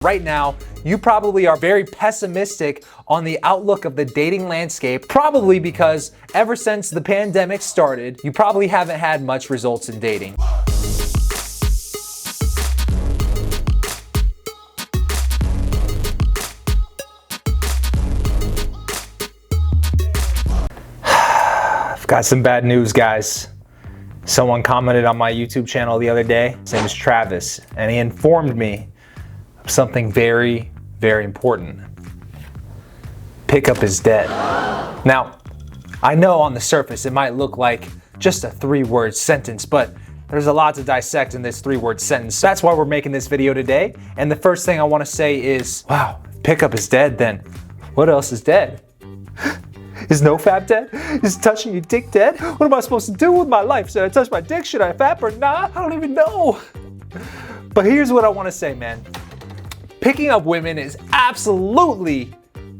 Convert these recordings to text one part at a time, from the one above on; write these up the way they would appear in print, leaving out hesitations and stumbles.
Right now, you probably are very pessimistic on the outlook of the dating landscape, probably because ever since the pandemic started, you probably haven't had much results in dating. I've got some bad news, guys. Someone commented on my YouTube channel the other day. His name is Travis, and he informed me of something very, very important. Pickup is dead. Now, I know on the surface it might look like just a 3-word sentence, but there's a lot to dissect in this 3-word sentence. That's why we're making this video today. And the first thing I want to say is, wow, if pickup is dead, then what else is dead? Is nofap dead? Is touching your dick dead? What am I supposed to do with my life? Should I touch my dick? Should I fap or not? I don't even know. But here's what I want to say, man. Picking up women is absolutely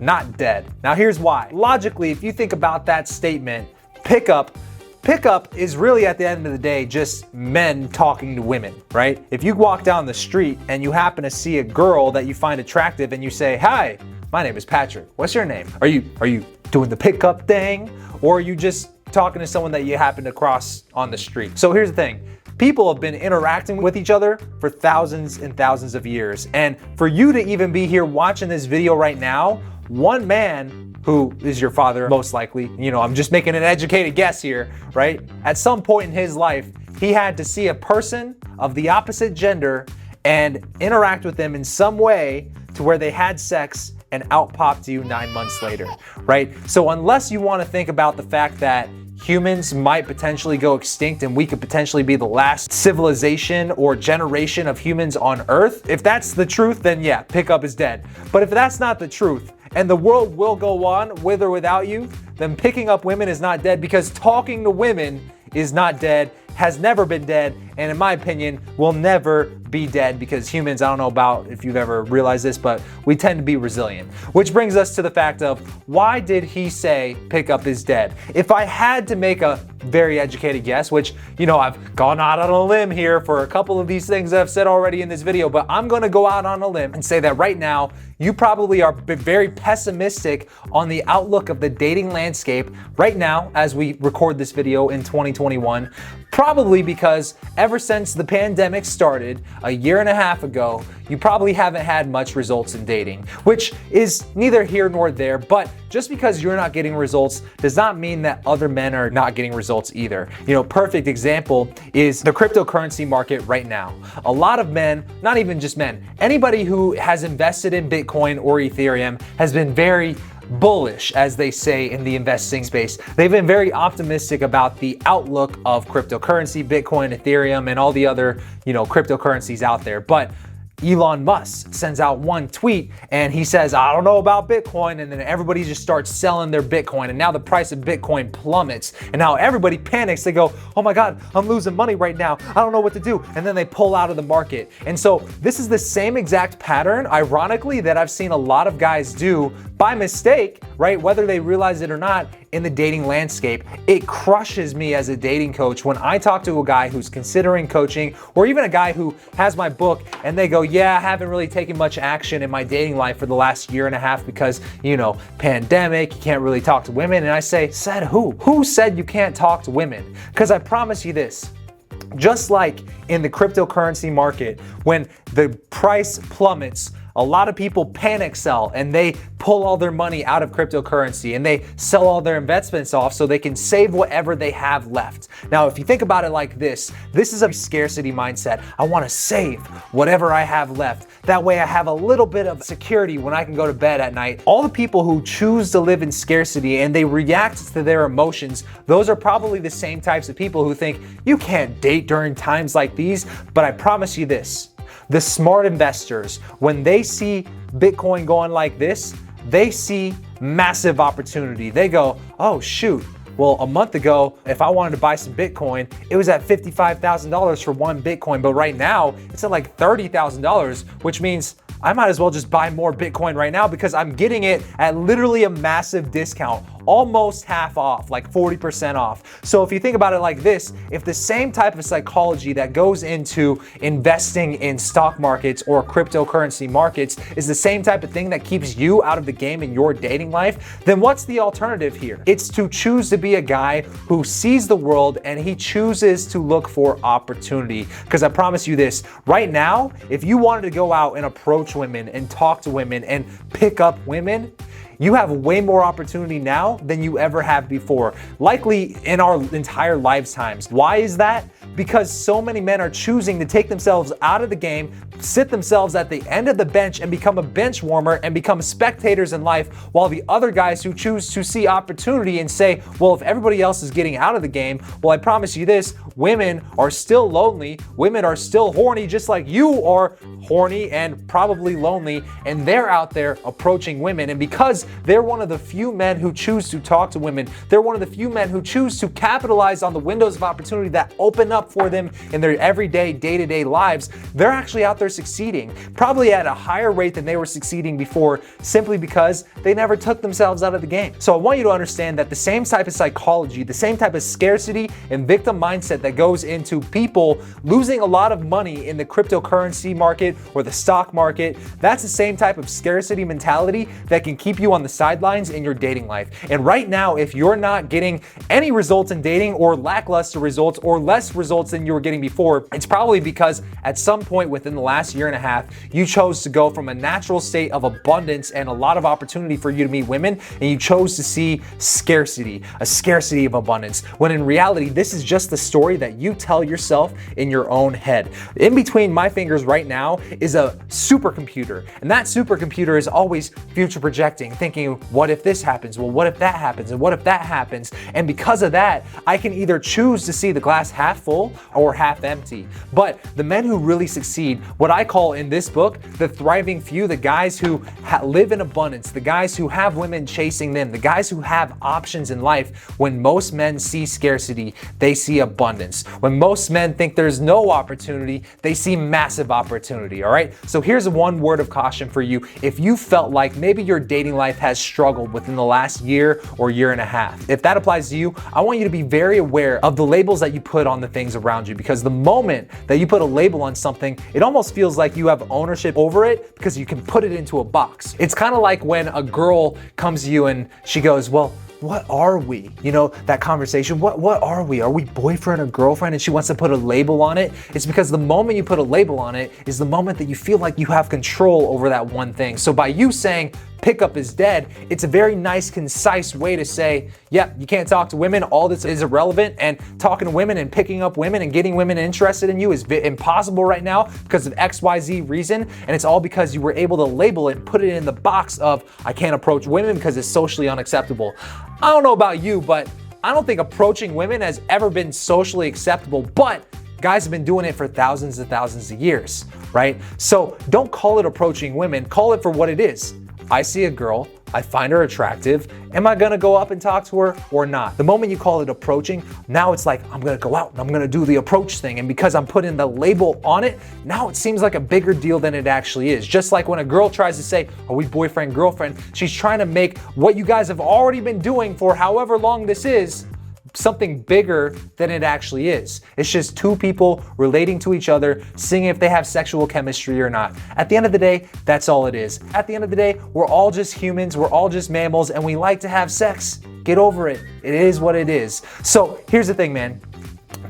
not dead. Now here's why. Logically, if you think about that statement, pickup is really at the end of the day just men talking to women, right? If you walk down the street and you happen to see a girl that you find attractive and you say, "Hi, my name is Patrick. What's your name?" Are you doing the pickup thing, or are you just talking to someone that you happen to cross on the street? So here's the thing. People have been interacting with each other for thousands and thousands of years. And for you to even be here watching this video right now, one man who is your father, most likely, I'm just making an educated guess here, right? At some point in his life, he had to see a person of the opposite gender and interact with them in some way to where they had sex and out popped you 9 months later, right? So unless you want to think about the fact that humans might potentially go extinct and we could potentially be the last civilization or generation of humans on Earth, if that's the truth, then yeah, pickup is dead. But if that's not the truth, and the world will go on with or without you, then picking up women is not dead, because talking to women is not dead, has never been dead, and in my opinion, will never be dead, because humans, I don't know about if you've ever realized this, but we tend to be resilient. Which brings us to the fact of, why did he say pickup is dead? If I had to make a very educated guess, which, I've gone out on a limb here for a couple of these things that I've said already in this video, but I'm gonna go out on a limb and say that right now, you probably are very pessimistic on the outlook of the dating landscape right now as we record this video in 2021, probably because ever since the pandemic started a year and a half ago, you probably haven't had much results in dating, which is neither here nor there. But just because you're not getting results does not mean that other men are not getting results either. Perfect example is the cryptocurrency market right now. A lot of men, not even just men, anybody who has invested in Bitcoin or Ethereum has been very bullish, as they say in the investing space. They've been very optimistic about the outlook of cryptocurrency, Bitcoin, Ethereum, and all the other, cryptocurrencies out there. But Elon Musk sends out one tweet and he says, "I don't know about Bitcoin," and then everybody just starts selling their Bitcoin, and now the price of Bitcoin plummets, and now everybody panics. They go, "Oh my God, I'm losing money right now. I don't know what to do." And then they pull out of the market. And so this is the same exact pattern, ironically, that I've seen a lot of guys do by mistake, right? Whether they realize it or not, in the dating landscape. It crushes me as a dating coach when I talk to a guy who's considering coaching, or even a guy who has my book and they go, "Yeah, I haven't really taken much action in my dating life for the last year and a half because, pandemic, you can't really talk to women." And I say, "Said who? Who said you can't talk to women?" Because I promise you this, just like in the cryptocurrency market, when the price plummets, a lot of people panic sell and they pull all their money out of cryptocurrency and they sell all their investments off so they can save whatever they have left. Now, if you think about it like this is a scarcity mindset. I want to save whatever I have left. That way I have a little bit of security when I can go to bed at night. All the people who choose to live in scarcity and they react to their emotions, those are probably the same types of people who think you can't date during times like these. But I promise you this, the smart investors, when they see Bitcoin going like this, they see massive opportunity. They go, "Oh shoot, well, a month ago, if I wanted to buy some Bitcoin, it was at $55,000 for one Bitcoin, but right now it's at like $30,000, which means I might as well just buy more Bitcoin right now because I'm getting it at literally a massive discount." almost half off, like 40% off. So if you think about it like this, if the same type of psychology that goes into investing in stock markets or cryptocurrency markets is the same type of thing that keeps you out of the game in your dating life, then what's the alternative here? It's to choose to be a guy who sees the world and he chooses to look for opportunity. Because I promise you this, right now, if you wanted to go out and approach women and talk to women and pick up women, you have way more opportunity now than you ever have before, likely in our entire lifetimes. Why is that? Because so many men are choosing to take themselves out of the game, sit themselves at the end of the bench and become a bench warmer and become spectators in life, while the other guys who choose to see opportunity and say, well, if everybody else is getting out of the game, well, I promise you this, women are still lonely, women are still horny, just like you are horny and probably lonely, and they're out there approaching women. And because they're one of the few men who choose to talk to women, they're one of the few men who choose to capitalize on the windows of opportunity that open up for them in their everyday, day-to-day lives, they're actually out there succeeding, probably at a higher rate than they were succeeding before, simply because they never took themselves out of the game. So I want you to understand that the same type of psychology, the same type of scarcity and victim mindset that goes into people losing a lot of money in the cryptocurrency market or the stock market, that's the same type of scarcity mentality that can keep you on the sidelines in your dating life. And right now, if you're not getting any results in dating or lackluster results or less results than you were getting before, it's probably because at some point within the last year and a half, you chose to go from a natural state of abundance and a lot of opportunity for you to meet women, and you chose to see scarcity, a scarcity of abundance, when in reality, this is just the story that you tell yourself in your own head. In between my fingers right now is a supercomputer, and that supercomputer is always future projecting, thinking, what if this happens? Well, what if that happens? And what if that happens? And because of that, I can either choose to see the glass half full or half empty. But the men who really succeed, what I call in this book, the thriving few, the guys who live in abundance, the guys who have women chasing them, the guys who have options in life, when most men see scarcity, they see abundance. When most men think there's no opportunity, they see massive opportunity, all right? So here's one word of caution for you. If you felt like maybe your dating life has struggled within the last year or year and a half, if that applies to you, I want you to be very aware of the labels that you put on the things around you, because the moment that you put a label on something, it almost feels like you have ownership over it because you can put it into a box. It's kind of like when a girl comes to you and she goes, well, what are we? You know, that conversation, what are we? Are we boyfriend or girlfriend? And she wants to put a label on it. It's because the moment you put a label on it is the moment that you feel like you have control over that one thing. So by you saying pickup is dead, it's a very nice, concise way to say, yeah, you can't talk to women, all this is irrelevant, and talking to women and picking up women and getting women interested in you is impossible right now because of XYZ reason, and it's all because you were able to label it and put it in the box of, I can't approach women because it's socially unacceptable. I don't know about you, but I don't think approaching women has ever been socially acceptable, but guys have been doing it for thousands and thousands of years, right? So don't call it approaching women, call it for what it is. I see a girl, I find her attractive. Am I gonna go up and talk to her or not? The moment you call it approaching, now it's like, I'm gonna go out and I'm gonna do the approach thing. And because I'm putting the label on it, now it seems like a bigger deal than it actually is. Just like when a girl tries to say, are we boyfriend, girlfriend? She's trying to make what you guys have already been doing for however long this is, something bigger than it actually is. It's just two people relating to each other, seeing if they have sexual chemistry or not. At the end of the day, that's all it is. At the end of the day, we're all just humans, we're all just mammals, and we like to have sex. Get over it. It is what it is. So here's the thing, man.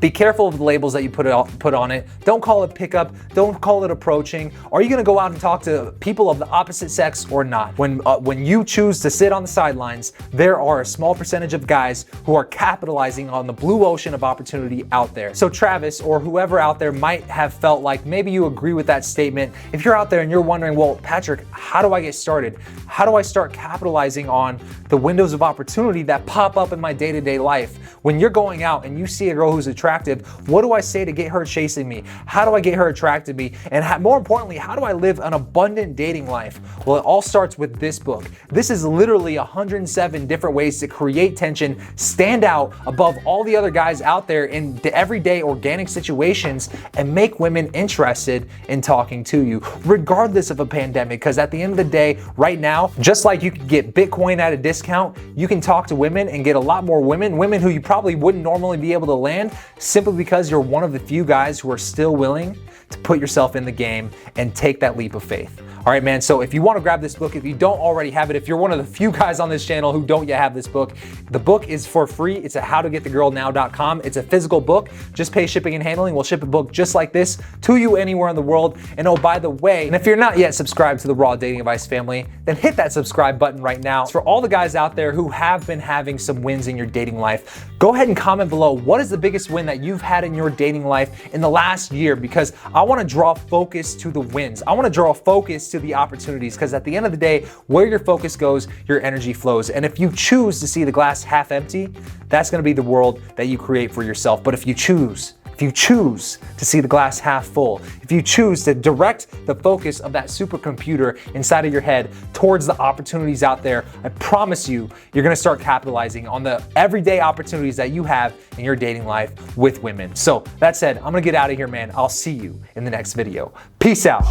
Be careful of the labels that you put on it. Don't call it pickup. Don't call it approaching. Are you going to go out and talk to people of the opposite sex or not? When you choose to sit on the sidelines, there are a small percentage of guys who are capitalizing on the blue ocean of opportunity out there. So Travis, or whoever out there, might have felt like maybe you agree with that statement. If you're out there and you're wondering, well, Patrick, how do I get started? How do I start capitalizing on the windows of opportunity that pop up in my day-to-day life? When you're going out and you see a girl who's attractive, attractive? What do I say to get her chasing me? How do I get her attracted to me? And more importantly, how do I live an abundant dating life? Well, it all starts with this book. This is literally 107 different ways to create tension, stand out above all the other guys out there in the everyday organic situations, and make women interested in talking to you, regardless of a pandemic. Because at the end of the day, right now, just like you can get Bitcoin at a discount, you can talk to women and get a lot more women who you probably wouldn't normally be able to land, simply because you're one of the few guys who are still willing to put yourself in the game and take that leap of faith. All right, man, so if you want to grab this book, if you don't already have it, if you're one of the few guys on this channel who don't yet have this book, the book is for free. It's at howtogetthegirlnow.com. It's a physical book. Just pay shipping and handling. We'll ship a book just like this to you anywhere in the world. And oh, by the way, and if you're not yet subscribed to the Raw Dating Advice family, then hit that subscribe button right now. It's for all the guys out there who have been having some wins in your dating life. Go ahead and comment below, what is the biggest win that you've had in your dating life in the last year? Because I want to draw focus to the wins. I want to draw focus to the opportunities, because at the end of the day, where your focus goes, your energy flows. And if you choose to see the glass half empty, that's going to be the world that you create for yourself. But if you choose to see the glass half full, if you choose to direct the focus of that supercomputer inside of your head towards the opportunities out there, I promise you, you're gonna start capitalizing on the everyday opportunities that you have in your dating life with women. So that said, I'm gonna get out of here, man. I'll see you in the next video. Peace out.